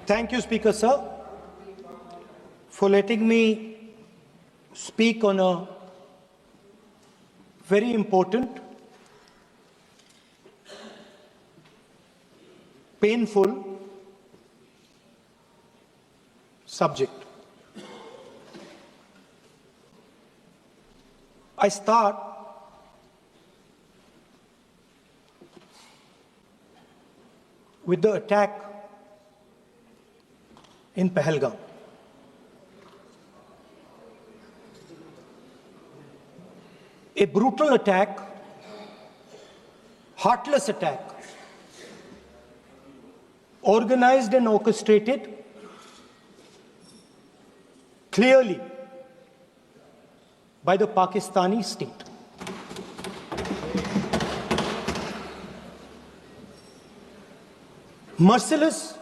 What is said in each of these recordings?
Thank you, Speaker Sir, for letting me speak on a very important, painful subject. I start with the attack in Pahalgam. A brutal attack, heartless attack, organized and orchestrated clearly by the Pakistani state. Merciless,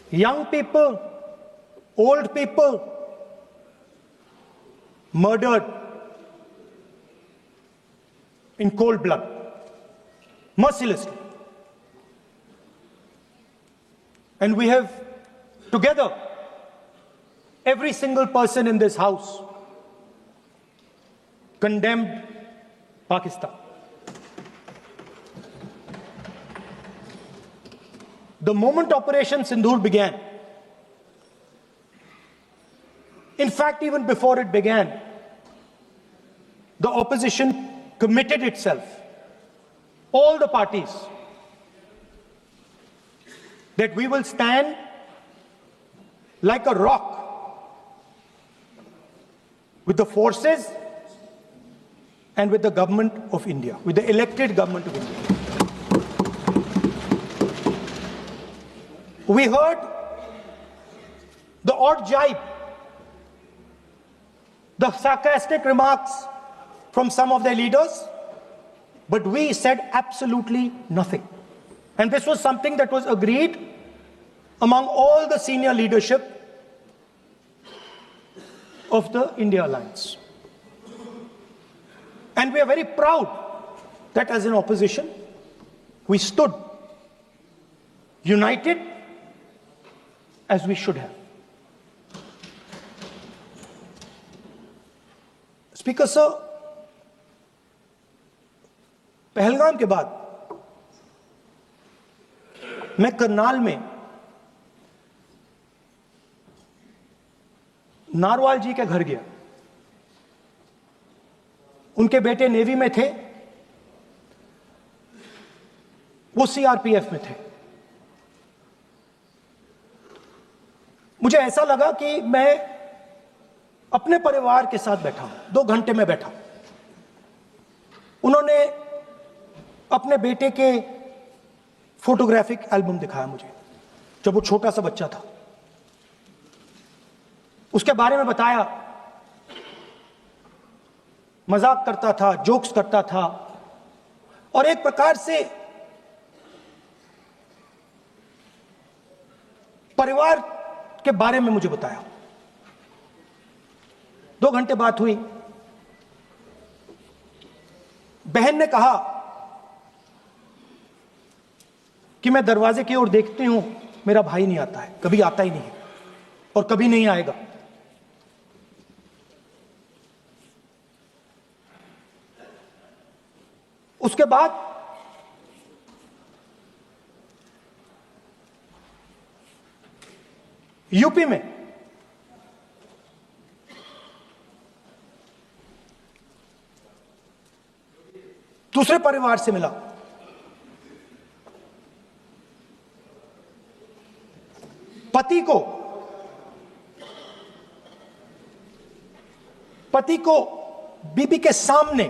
young people, old people murdered in cold blood, mercilessly. And we have together, every single person in this house, condemned Pakistan. The moment Operation Sindoor began, in fact, even before it began, the opposition committed itself, all the parties, that we will stand like a rock with the forces and with the government of India, with the elected government of India. We heard the odd jibe, the sarcastic remarks from some of their leaders, but we said absolutely nothing. And this was something that was agreed among all the senior leadership of the India Alliance. And we are very proud that as an opposition, we stood united as we should have. Speaker Sir, Pahalgam के बाद मैं करनाल में narwhal जी के घर गया। उनके बेटे navy में थे, वो सीआरपीएफ में थे। मुझे ऐसा लगा कि मैं अपने परिवार के साथ बैठा हूं। 2 घंटे में बैठा। उन्होंने अपने बेटे के फोटोग्राफिक एल्बम दिखाया मुझे, जब वो छोटा सा बच्चा था। उसके बारे में बताया, मजाक करता था, जोक्स करता था, और एक प्रकार से परिवार के बारे में मुझे बताया। 2 घंटे बात हुई। बहन ने कहा कि मैं दरवाजे की ओर देखती हूं, मेरा भाई नहीं आता है, कभी आता ही नहीं है और कभी नहीं आएगा। उसके बाद यूपी में दूसरे परिवार से मिला। पति को बीबी के सामने,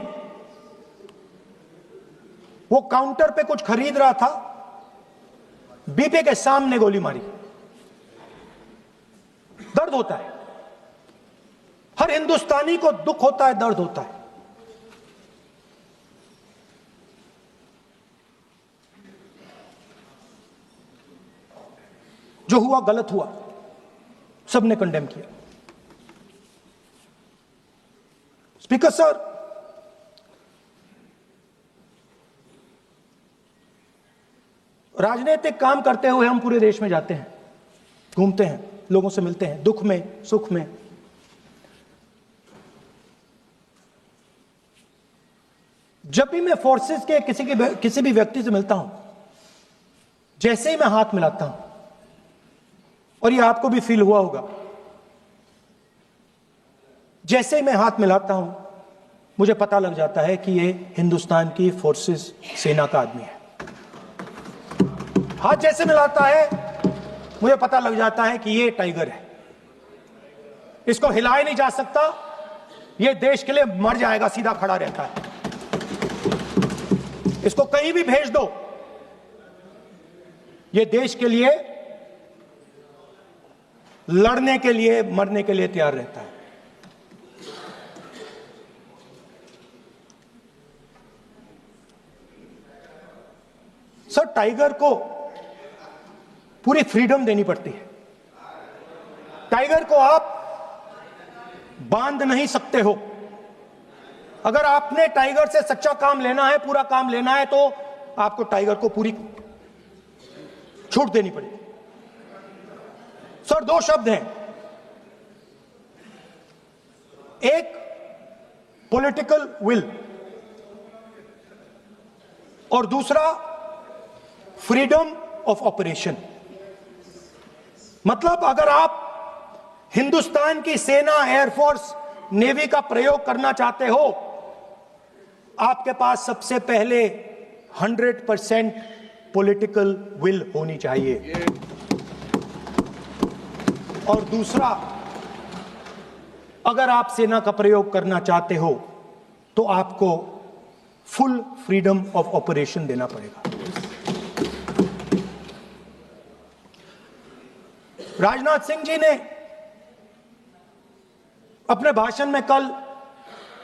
वो काउंटर पे कुछ खरीद रहा था, बीबी के सामने गोली मारी। दर्द होता है, हर हिंदुस्तानी को दुख होता है, दर्द होता है। जो हुआ गलत हुआ, सबने कंडेम किया। स्पीकर सर, राजनीतिक काम करते हुए हम पूरे देश में जाते हैं, घूमते हैं, लोगों से मिलते हैं, दुख में, सुख में। जब भी मैं फोर्सेस के किसी भी व्यक्ति से मिलता हूं, जैसे ही मैं हाथ मिलाता हूं, और ये आपको भी फील हुआ होगा, जैसे ही मैं हाथ मिलाता हूं मुझे पता लग जाता है कि ये हिंदुस्तान की फोर्सेस सेना का आदमी है। हाथ जैसे मिलाता है मुझे पता लग जाता है कि ये टाइगर है, इसको हिलाया नहीं जा सकता, ये देश के लिए मर जाएगा, सीधा खड़ा रहता है। इसको कहीं भी भेज दो, ये देश के लिए लड़ने के लिए, मरने के लिए तैयार रहता है। सर, टाइगर को पूरी फ्रीडम देनी पड़ती है। टाइगर को आप बांध नहीं सकते हो। अगर आपने टाइगर से सच्चा काम लेना है, पूरा काम लेना है, तो आपको टाइगर को पूरी छूट देनी पड़ेगी। सर, दो शब्द हैं, एक पॉलिटिकल विल और दूसरा फ्रीडम ऑफ ऑपरेशन। मतलब अगर आप हिंदुस्तान की सेना, एयरफोर्स, नेवी का प्रयोग करना चाहते हो, आपके पास सबसे पहले 100% पॉलिटिकल विल होनी चाहिए, और दूसरा, अगर आप सेना का प्रयोग करना चाहते हो तो आपको फुल फ्रीडम ऑफ ऑपरेशन देना पड़ेगा। राजनाथ सिंह जी ने अपने भाषण में कल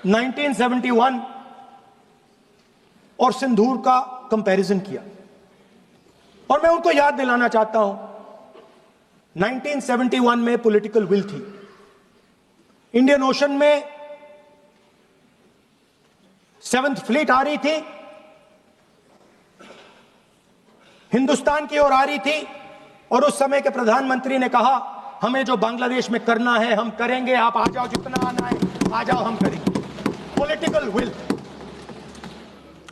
1971 और सिंदूर का कंपैरिजन किया, और मैं उनको याद दिलाना चाहता हूं, 1971 में पॉलिटिकल विल थी। इंडियन ओशन में 7th फ्लीट आ रही थी, हिंदुस्तान की ओर आ रही थी, और उस समय के प्रधानमंत्री ने कहा, हमें जो बांग्लादेश में करना है हम करेंगे, आप आ जाओ, जितना आना है आ जाओ, हम करेंगे। Political will,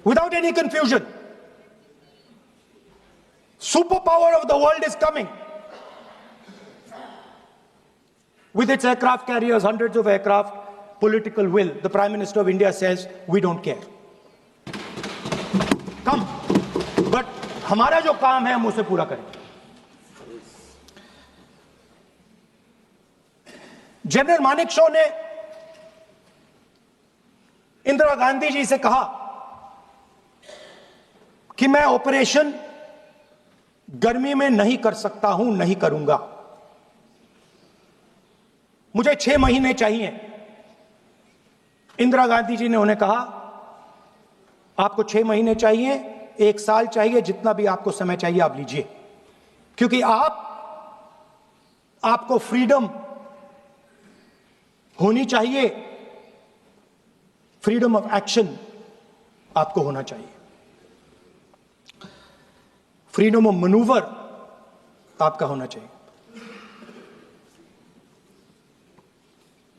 without any confusion. Super power of the world is coming with its aircraft carriers, hundreds of aircraft, political will. The Prime Minister of India says, we don't care. Come. But हमारा जो काम है हम उसे पूरा करें। General Manekshaw ने इंदिरा गांधी जी से कहा कि मैं ऑपरेशन गर्मी में नहीं कर सकता हूं, नहीं करूंगा, मुझे 6 महीने चाहिए। इंदिरा गांधी जी ने उन्हें कहा, आपको 6 महीने चाहिए, 1 साल चाहिए, जितना भी आपको समय चाहिए आप लीजिए, क्योंकि आपको फ्रीडम होनी चाहिए, फ्रीडम ऑफ एक्शन आपको होना चाहिए, फ्रीडम ऑफ मैनूवर आपका होना चाहिए।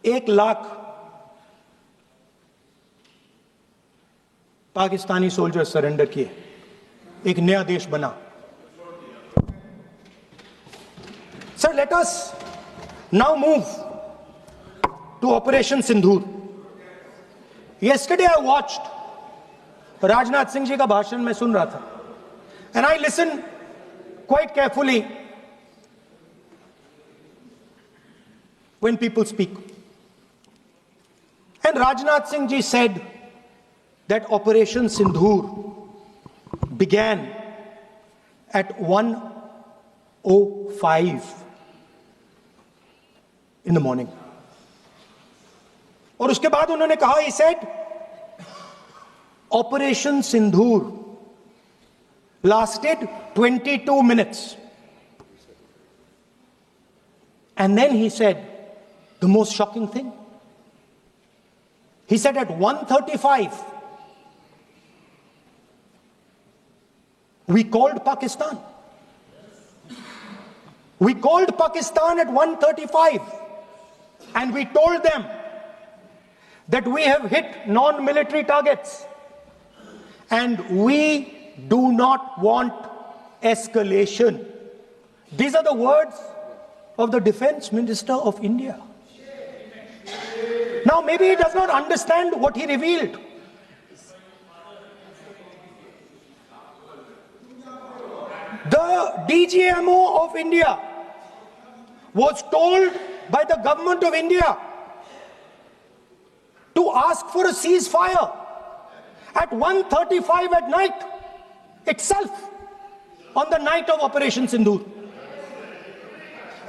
1 लाख पाकिस्तानी सोल्जर सरेंडर किए, एक नया देश बना। Sir, let us now move to operation Sindoor. yesterday I watched Rajnath Singh ji का भाषण मैं सुन रहा था, and I listened quite carefully when people speak. And Rajnath Singh ji said that Operation Sindoor began at 1:05 in the morning. और उसके बाद उन्होंने कहा, he said, Operation Sindoor lasted 22 minutes. And then he said the most shocking thing. He said at 1:35, We called Pakistan. We called Pakistan at 1:35 and we told them that we have hit non-military targets and we do not want escalation. These are the words of the Defense Minister of India. Now, maybe he does not understand what he revealed. The DGMO of India was told by the government of India to ask for a ceasefire at 1:35 at night itself, on the night of Operation Sindoor.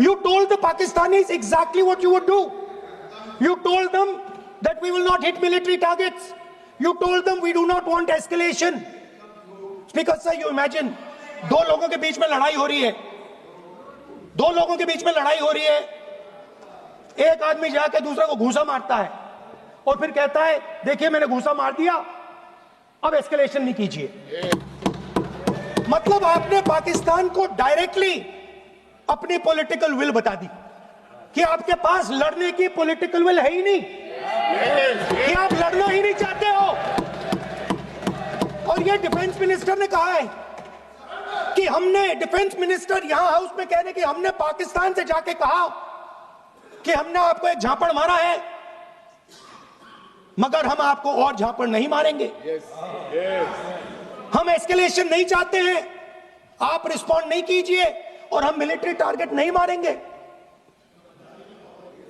You told the Pakistanis exactly what you would do. You told them that we will not hit military targets. You told them we do not want escalation. Speaker sir, you imagine, दो लोगों के बीच में लड़ाई हो रही है, दो लोगों के बीच में लड़ाई हो रही है, एक आदमी जाके दूसरे को घूंसा मारता है और फिर कहता है देखिए मैंने घूंसा मार दिया, अब एस्केलेशन नहीं कीजिए। मतलब आपने पाकिस्तान को डायरेक्टली अपनी पॉलिटिकल विल बता दी कि आपके पास लड़ने की पॉलिटिकल विल है ही नहीं, कि आप लड़ना ही नहीं चाहते हो। और ये डिफेंस मिनिस्टर ने कहा है कि हमने, डिफेंस मिनिस्टर यहां हाउस में कह रहे कि हमने पाकिस्तान से जाके कहा कि हमने आपको एक झापड़ मारा है मगर हम आपको और झापड़ नहीं मारेंगे। हम एस्केलेशन नहीं चाहते हैं, आप रिस्पॉन्ड नहीं कीजिए और हम मिलिट्री टारगेट नहीं मारेंगे।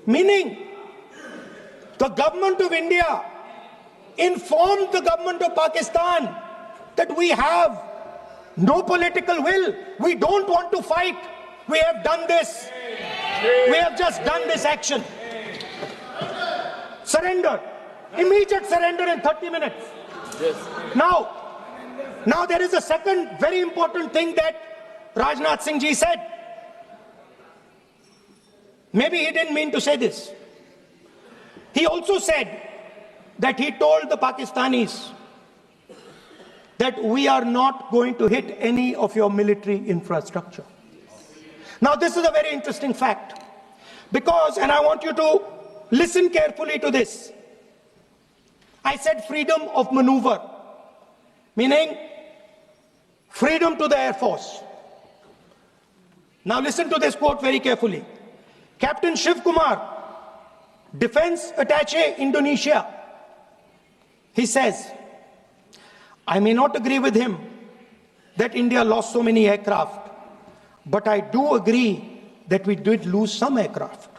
Meaning the government of India informed the government of Pakistan that we have no political will, we don't want to fight, we have done this, we have just done this action. Surrender, immediate surrender in 30 minutes. Now there is a second very important thing that Rajnath Singh ji said. Maybe he didn't mean to say this. He also said that he told the Pakistanis that we are not going to hit any of your military infrastructure. Now this is a very interesting fact because, and I want you to listen carefully to this. I said freedom of maneuver, meaning freedom to the Air Force. Now listen to this quote very carefully. Captain Shiv Kumar, Defense Attaché, Indonesia, he says, I may not agree with him that India lost so many aircraft, but I do agree that we did lose some aircraft.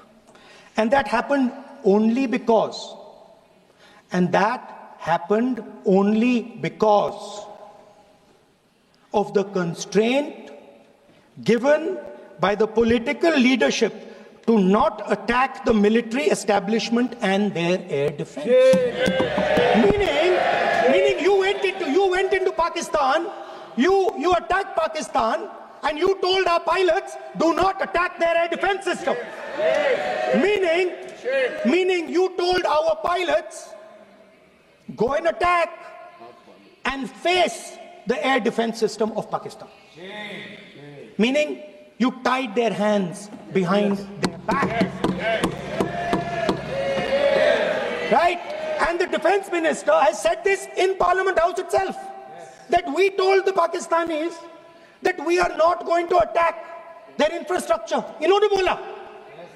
And that happened only because, of the constraint given by the political leadership to not attack the military establishment and their air defense. Meaning you went into Pakistan, you attacked Pakistan, and you told our pilots, do not attack their air defense system. Meaning you told our pilots, go and attack and face the air defense system of Pakistan. Meaning you tied their hands behind their back. Right? And the defense minister has said this in Parliament House itself, that we told the Pakistanis that we are not going to attack their infrastructure. इन्होंने बोला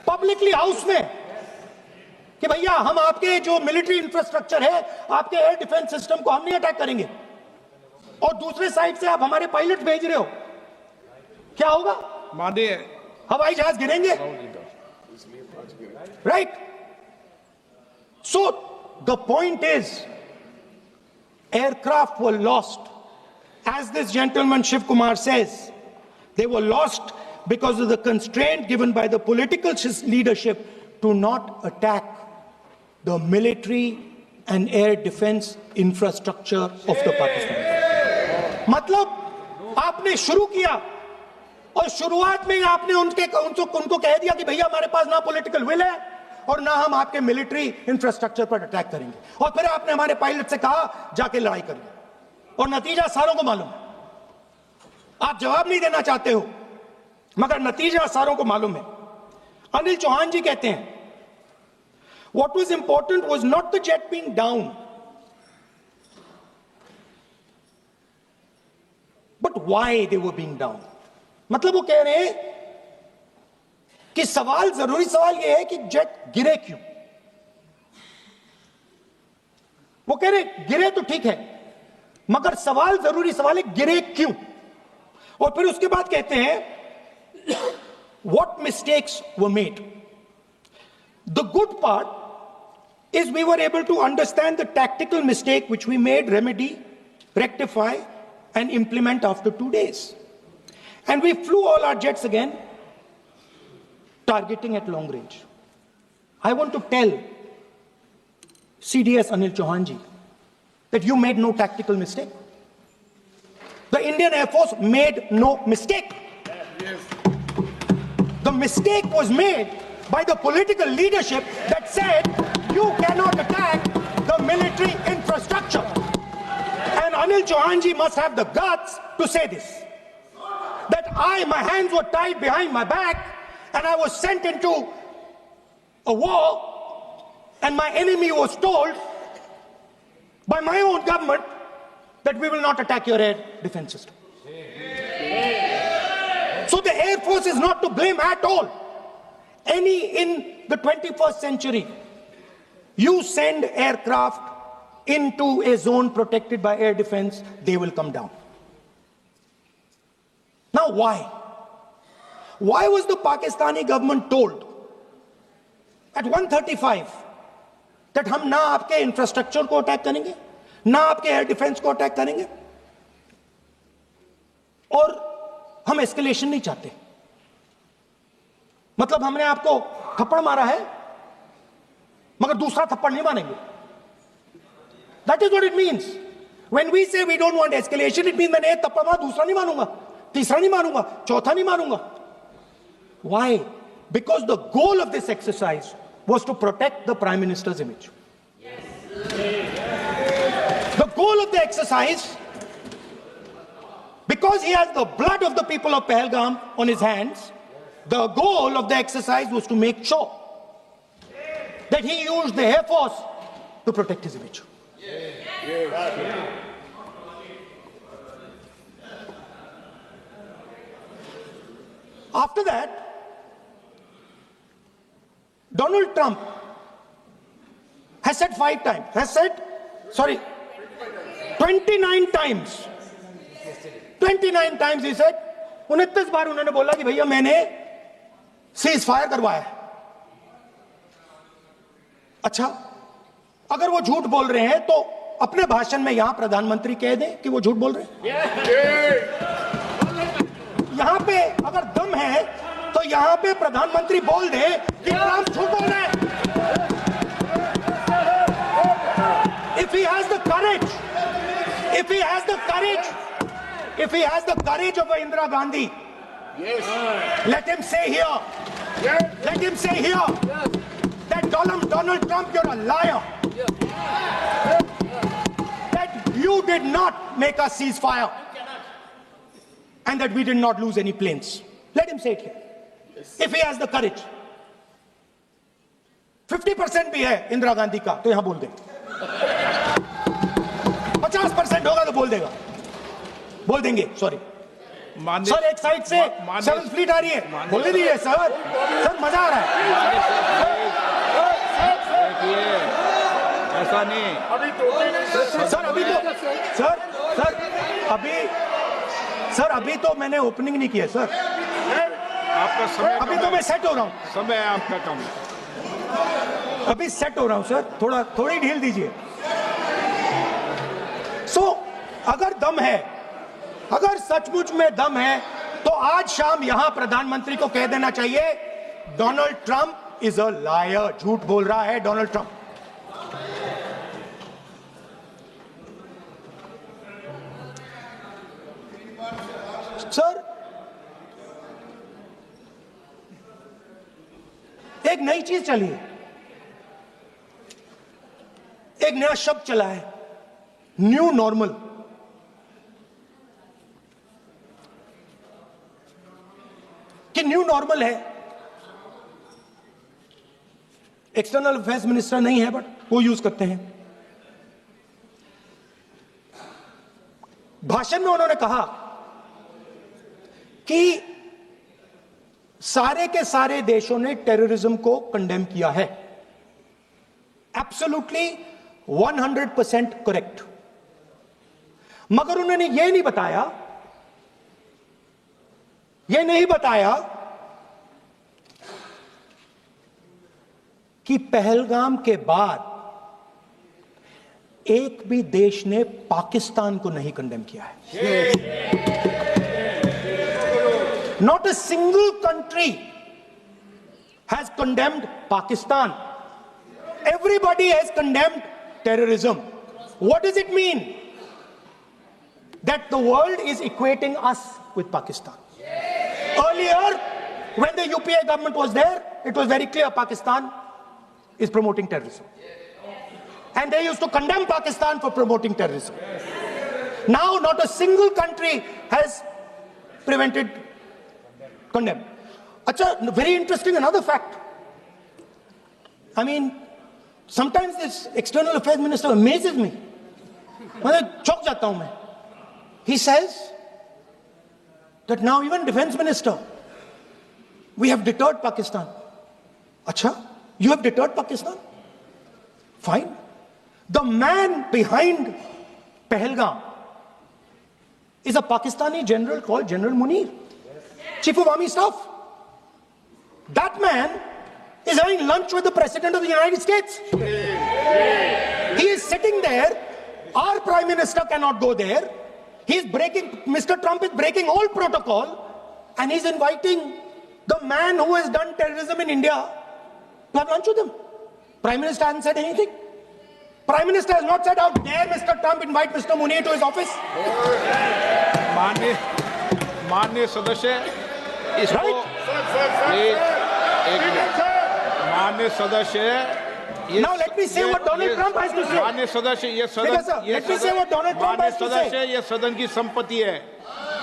publicly house में कि भैया हम आपके जो military infrastructure है, आपके एयर डिफेंस सिस्टम को हम नहीं अटैक करेंगे, और दूसरे साइड से आप हमारे पायलट भेज रहे हो, क्या होगा? हवाई जहाज गिरेंगे, right? So the point is, aircraft were lost, as this gentleman Shiv Kumar says, they were lost because of the constraint given by the political leadership to not attack the military and air defense infrastructure of the Pakistan. मतलब आपने शुरू किया और शुरुआत में आपने उनको कह दिया कि भैया हमारे पास ना पॉलिटिकल विल है और ना हम आपके मिलिट्री इंफ्रास्ट्रक्चर पर अटैक करेंगे, और फिर आपने हमारे पायलट से कहा जाके लड़ाई करिए, और नतीजा सारों को मालूम है। आप जवाब नहीं देना चाहते हो, मगर नतीजा सारों को मालूम है। अनिल चौहान जी कहते हैं, what was important was not the jet being down, but why they were being down. मतलब वो कह रहे हैं कि सवाल, जरूरी सवाल यह है कि जेट गिरे क्यों। वो कह रहे गिरे तो ठीक है, मगर सवाल, जरूरी सवाल है गिरे क्यों। और फिर उसके बाद कहते हैं what mistakes were made. The good part is we were able to understand the tactical mistake which we made, remedy, rectify and implement after 2 days. And we flew all our jets again, targeting at long range. I want to tell CDS Anil Chauhan ji that you made no tactical mistake. The Indian Air Force made no mistake. The mistake was made by the political leadership that said you cannot attack the military infrastructure. And Anil Chauhan ji must have the guts to say this. That my hands were tied behind my back and I was sent into a war and my enemy was told by my own government that we will not attack your air defense system. So the Air Force is not to blame at all. In the 21st century, you send aircraft into a zone protected by air defense, they will come down. Now why? Why was the Pakistani government told at 1:35 that हम ना आपके infrastructure को attack करेंगे, ना आपके air defence को attack करेंगे, और हम एस्केलेशन नहीं चाहते। मतलब हमने आपको थप्पड़ मारा है मगर दूसरा थप्पड़ नहीं मारेंगे। That is what it means. When we say we don't want escalation, it means मैंने एक थप्पड़ मारा, दूसरा नहीं मारूंगा, तीसरा नहीं मारूंगा, चौथा नहीं मारूंगा। Why? Because the goal of this exercise was to protect the Prime Minister's image. The goal of the exercise, because he has the blood of the people of Pahalgam on his hands, the goal of the exercise was to make sure that he used the Air Force to protect his image. After that, Donald Trump has said 29 times. 29 times he said, 29 बार उन्होंने बोला कि भैया मैंने cease fire करवाया है। अच्छा, अगर वो झूठ बोल रहे हैं तो अपने भाषण में यहां प्रधानमंत्री कह दें कि वो झूठ बोल रहे हैं। यहां पे अगर दम है तो यहां पे प्रधानमंत्री बोल दे कि ट्रंप झूठ बोल रहे हैं। If he has the courage, if he has the courage of Indira Gandhi, let him say here, that Donald Trump, you're a liar. That you did not make us ceasefire and that we did not lose any planes. Let him say it here. If he has the courage. 50% भी है इंदिरा गांधी का तो यहां बोल दे। 50% होगा तो बोल देगा, बोल देंगे। सॉरी सर, एक साइड से 7th फ्लीट आ रही है, बोल दीजिए सर मजा आ रहा है। ऐसा नहीं सर अभी तो मैंने ओपनिंग नहीं किया सर, आपका समय अभी तो मैं सेट हो रहा हूं। समय आपका कम, अभी सेट हो रहा हूं सर, थोड़ी ढील दीजिए। अगर दम है, अगर सचमुच में दम है तो आज शाम यहां प्रधानमंत्री को कह देना चाहिए Donald Trump is a liar, झूठ बोल रहा है डोनाल्ड ट्रंप। सर, एक नई चीज चली है, एक नया शब्द चला है, न्यू नॉर्मल। कि न्यू नॉर्मल है, एक्सटर्नल अफेयर्स मिनिस्टर नहीं है बट वो यूज करते हैं। भाषण में उन्होंने कहा कि सारे के सारे देशों ने टेररिज्म को कंडेम किया है। Absolutely 100% correct. मगर उन्होंने यह नहीं बताया कि पहलगाम के बाद एक भी देश ने पाकिस्तान को नहीं कंडेम किया है। Not a single country has condemned Pakistan. Everybody has condemned terrorism. What does it mean? That the world is equating us with Pakistan. Earlier, when the UPA government was there, it was very clear Pakistan is promoting terrorism. And they used to condemn Pakistan for promoting terrorism. Now, not a single country has condemned. Acha, very interesting, another fact. I mean, sometimes this external affairs minister amazes me. मैं चौंक जाता हूं मैं. He says that now even defense minister, we have deterred Pakistan. Acha, you have deterred Pakistan? Fine. The man behind Pahalgam is a Pakistani general called General Munir, Chief of Army Staff. That man is having lunch with the President of the United States. He is sitting there. Our Prime Minister cannot go there. Mr. Trump is breaking all protocol, and he's inviting the man who has done terrorism in India to have lunch with him. Prime Minister hasn't said anything. Prime Minister has not said, how dare Mr. Trump invite Mr. Munir to his office? माननीय सदस्य इसको माननीय सदस्य Now let me say what Donald Trump has to say. माननीय सदस्य ये सदन let me say what Donald Trump has to say. सदस्य ये सदन की संपत्ति है,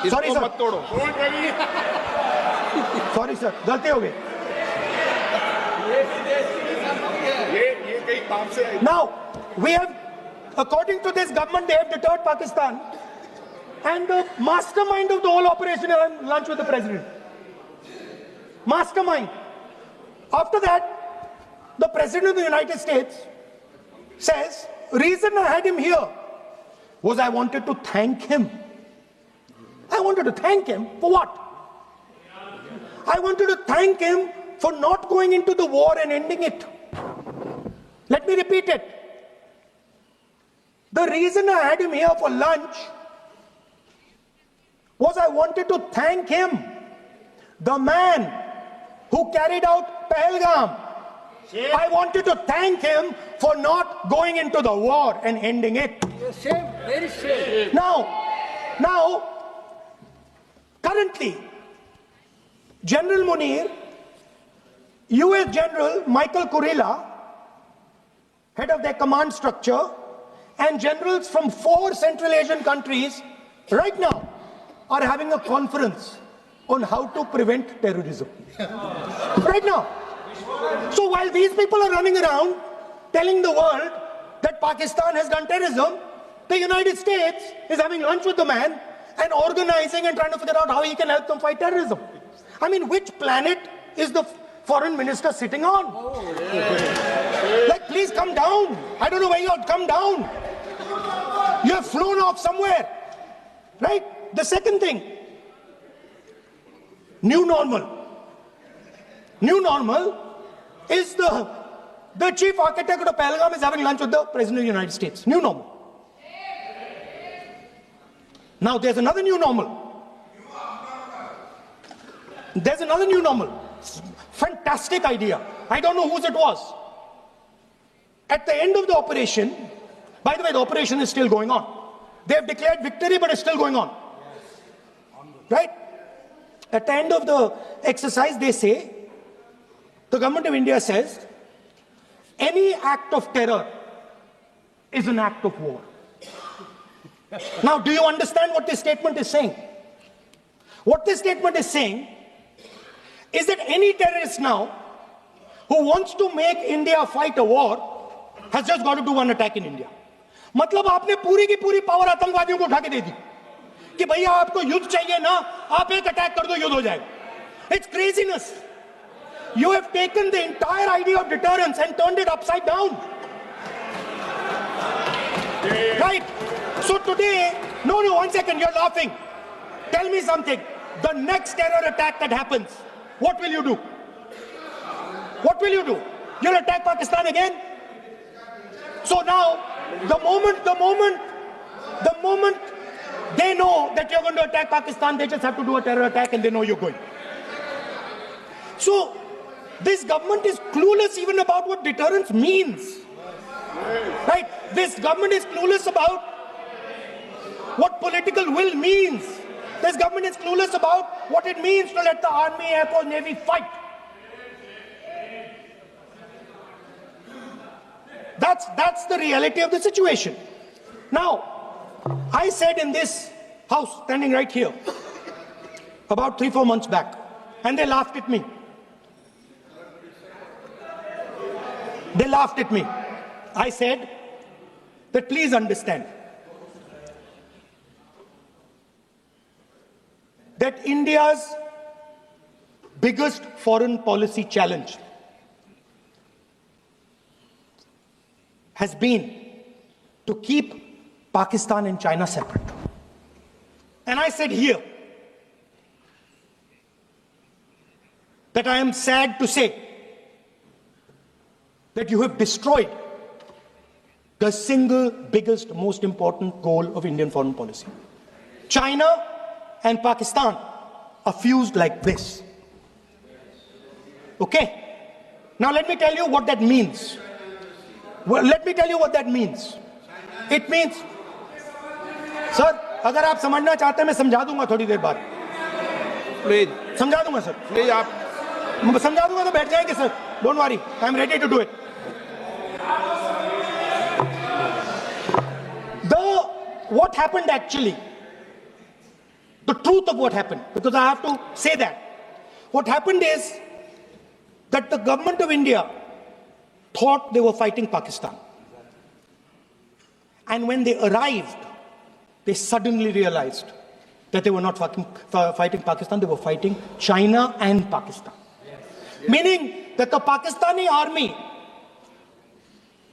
Sorry, इसको sir. मत तोड़ो. Sorry sir, गलती हो गई. Now we have, according to this government, they have deterred Pakistan, and the mastermind of the whole operation is having lunch with the president. Mastermind. After that, the President of the United States says, reason I had him here was I wanted to thank him. I wanted to thank him for what? I wanted to thank him for not going into the war and ending it. Let me repeat it. The reason I had him here for lunch was I wanted to thank him, the man who carried out Pahalgam. I wanted to thank him for not going into the war and ending it. Shame, very shame. Now, currently, General Munir, US General Michael Kurilla, head of their command structure, and generals from 4 Central Asian countries right now are having a conference on how to prevent terrorism. Right now. So while these people are running around telling the world that Pakistan has done terrorism, the United States is having lunch with the man and organizing and trying to figure out how he can help them fight terrorism. I mean, which planet is the foreign minister sitting on? Like, please come down. I don't know where you are. Come down. You have flown off somewhere. Right? The second thing, new normal. New normal is the chief architect of Pahalgam is having lunch with the President of the United States. New normal. Now there's another new normal. There's another new normal. Fantastic idea. I don't know whose it was. At the end of the operation, by the way, the operation is still going on. They have declared victory, but it's still going on. Right? At the end of the exercise, they say, the government of India says, any act of terror is an act of war. Now, do you understand what this statement is saying? What this statement is saying is that any terrorist now who wants to make India fight a war has just got to do one attack in India. मतलब आपने पूरी की पूरी power आतंकवादियों को उठा के दे दी कि भैया आपको युद्ध चाहिए ना, आप एक अटैक कर दो, युद्ध हो जाएगा. It's craziness. You have taken the entire idea of deterrence and turned it upside down. Right? So today, no, one second, you're laughing. Tell me something. The next terror attack that happens, what will you do? What will you do? You'll attack Pakistan again? So now, the moment they know that you're going to attack Pakistan, they just have to do a terror attack and they know you're going. So, this government is clueless even about what deterrence means. Right? This government is clueless about what political will means. This government is clueless about what it means to let the Army, Air Force, Navy fight. That's the reality of the situation. Now, I said in this house, standing right here, about 3-4 months back, and they laughed at me. They laughed at me. I said that please understand that India's biggest foreign policy challenge has been to keep Pakistan and China separate. And I said here that I am sad to say that you have destroyed the single biggest, most important goal of Indian foreign policy. China and Pakistan are fused like this. Okay? Now let me tell you what that means. Well, let me tell you what that means. It means, sir, अगर आप समझना चाहते हैं मैं समझा दूंगा थोड़ी देर बाद. प्लीज समझा दूंगा सर. प्लीज आप समझा दूंगा तो बैठ जाएंगे sir. Don't worry, I am ready to do it. What happened actually, the truth of what happened, because I have to say that. What happened is that the government of India thought they were fighting Pakistan. And when they arrived, they suddenly realized that they were not fighting Pakistan, they were fighting China and Pakistan. Meaning that the Pakistani army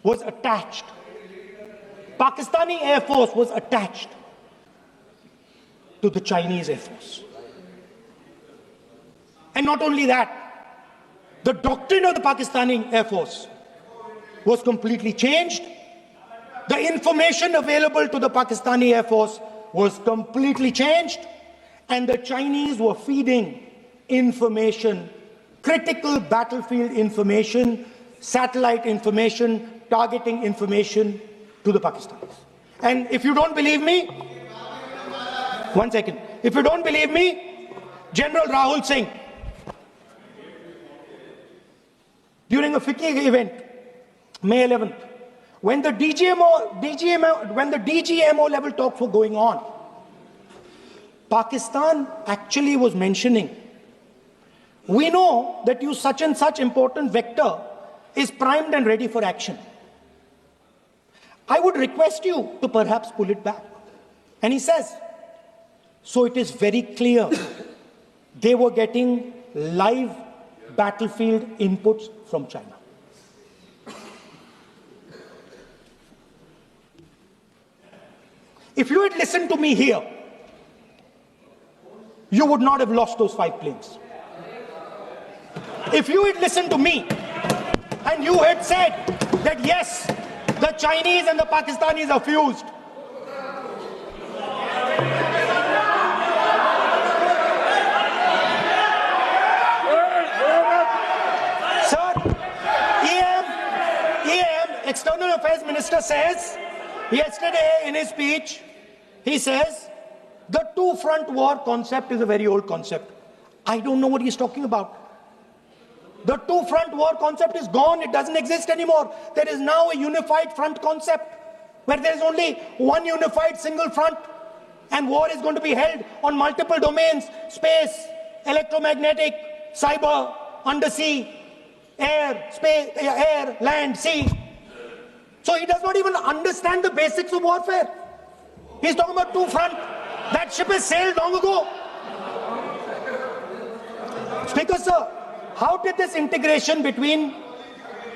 was attached. Pakistani Air Force was attached to the Chinese Air Force. And not only that, the doctrine of the Pakistani Air Force was completely changed. The information available to the Pakistani Air Force was completely changed. And the Chinese were feeding information, critical battlefield information, satellite information, targeting information to the Pakistanis. And if you don't believe me, 1 second. If you don't believe me, General Rahul Singh, during a FICCI event, May 11th, when the DGMO level talks were going on, Pakistan actually was mentioning, we know that you such and such important vector is primed and ready for action. I would request you to perhaps pull it back. And he says, so it is very clear they were getting live battlefield inputs from China. If you had listened to me here, you would not have lost those 5 planes. If you had listened to me and you had said that yes, the Chinese and the Pakistanis are fused. Sir, EM, External Affairs Minister says, yesterday in his speech, he says, the two-front war concept is a very old concept. I don't know what he's talking about. The two-front war concept is gone. It doesn't exist anymore. There is now a unified front concept where there is only one unified single front and war is going to be held on multiple domains: space, electromagnetic, cyber, undersea, air, space, air, land, sea. So he does not even understand the basics of warfare. He's talking about two front. That ship has sailed long ago. Speaker, sir, how did this integration between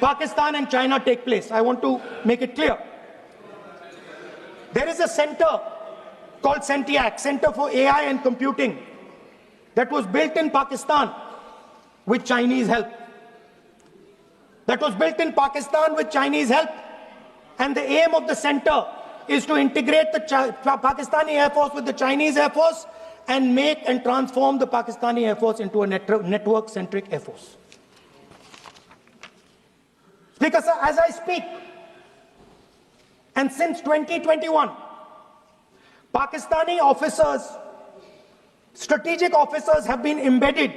Pakistan and China take place? I want to make it clear. There is a center called CENTIAC, Center for AI and Computing, that was built in Pakistan with Chinese help. That was built in Pakistan with Chinese help. And the aim of the center is to integrate the Pakistani Air Force with the Chinese Air Force and make and transform the Pakistani Air Force into a network-centric Air Force. Speaker, sir, as I speak, and since 2021, Pakistani officers, strategic officers have been embedded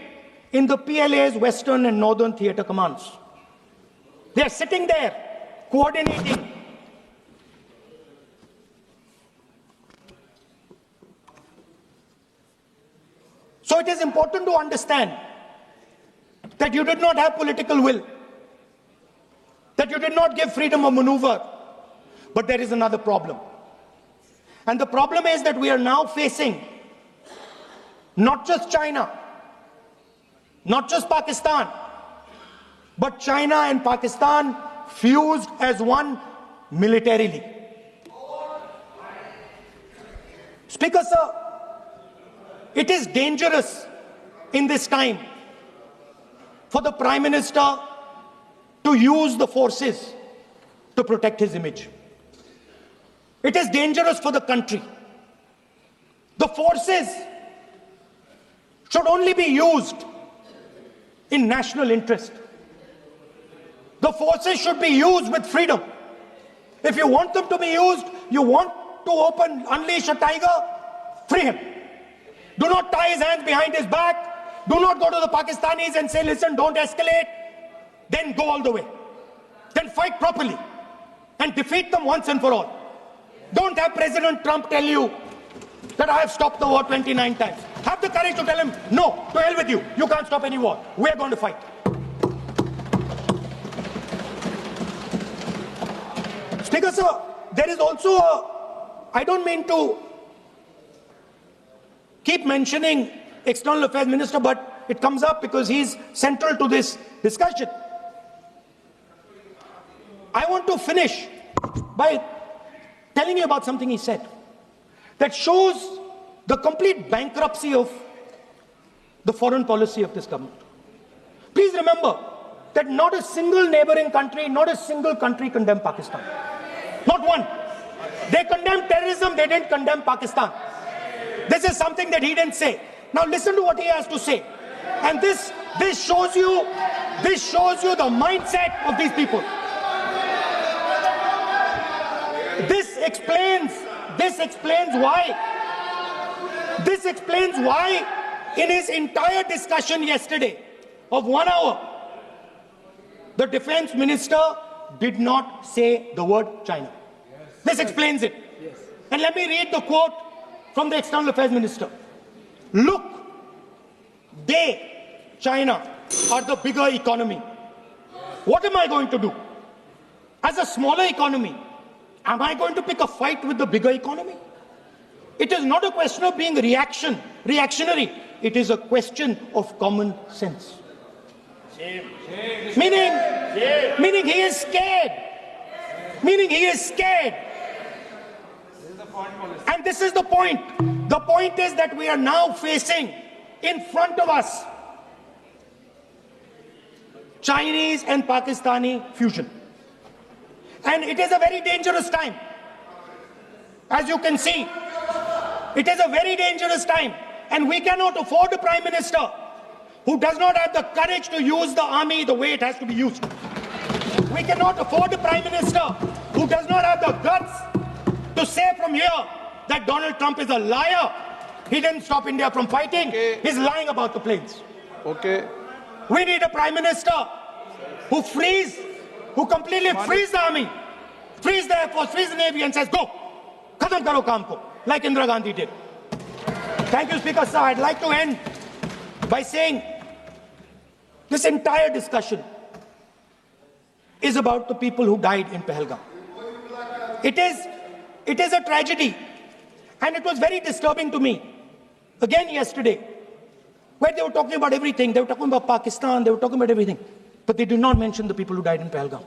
in the PLA's Western and Northern Theatre Commands. They are sitting there, coordinating. So it is important to understand that you did not have political will, that you did not give freedom of maneuver, but there is another problem. And the problem is that we are now facing not just China, not just Pakistan, but China and Pakistan fused as one militarily. Speaker, sir, it is dangerous in this time for the Prime Minister to use the forces to protect his image. It is dangerous for the country. The forces should only be used in national interest. The forces should be used with freedom. If you want them to be used, you want to unleash a tiger, free him. Do not tie his hands behind his back. Do not go to the Pakistanis and say, listen, don't escalate. Then go all the way. Then fight properly and defeat them once and for all. Don't have President Trump tell you that I have stopped the war 29 times. Have the courage to tell him, no, to hell with you. You can't stop any war. We're going to fight. Speaker, sir, there is also I don't mean to keep mentioning External Affairs Minister, but it comes up because he's central to this discussion. I want to finish by telling you about something he said that shows the complete bankruptcy of the foreign policy of this government. Please remember that not a single neighboring country, not a single country condemned Pakistan. Not one. They condemned terrorism, they didn't condemn Pakistan. This is something that he didn't say. Now listen to what he has to say. And this shows you the mindset of these people. This explains why in his entire discussion yesterday of 1 hour, the defense minister did not say the word China. This explains it. And let me read the quote from the External Affairs Minister. Look, China, are the bigger economy. What am I going to do? As a smaller economy, am I going to pick a fight with the bigger economy? It is not a question of being reactionary. It is a question of common sense. Meaning he is scared. And this is the point. The point is that we are now facing in front of us Chinese and Pakistani fusion. And it is a very dangerous time. As you can see, it is a very dangerous time. And we cannot afford a Prime Minister who does not have the courage to use the army the way it has to be used. We cannot afford a Prime Minister who does not have the guts to say from here that Donald Trump is a liar. He didn't stop India from fighting. Okay. He's lying about the planes. Okay. We need a Prime Minister who completely frees the army, frees the Air Force, frees the Navy and says, go, khatam karo kaam ko, like Indira Gandhi did. Thank you, Speaker, sir. I'd like to end by saying This entire discussion is about the people who died in Pahalgam. It is a tragedy, and it was very disturbing to me. Again yesterday, where they were talking about everything. They were talking about Pakistan, they were talking about everything. But they did not mention the people who died in Pahalgam.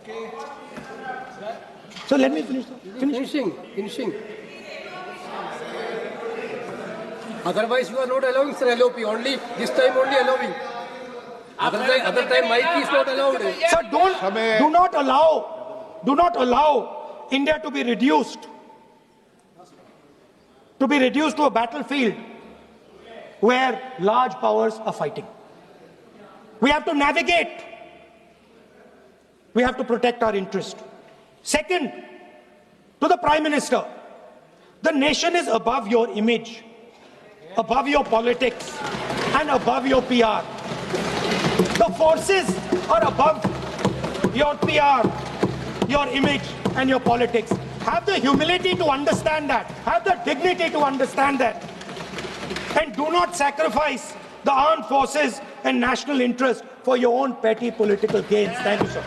So let me finish. Finishing. Otherwise, you are not allowing, sir, LOP. Only this time, only allowing. Other time, mic is not allowed. Sir, do not allow India to be reduced to a battlefield where large powers are fighting. We have to navigate. We have to protect our interest. Second, to the Prime Minister, the nation is above your image, above your politics, and above your PR. The forces are above your PR, your image, and your politics. Have the humility to understand that. Have the dignity to understand that. And do not sacrifice the armed forces and national interest for your own petty political gains. Thank you, sir.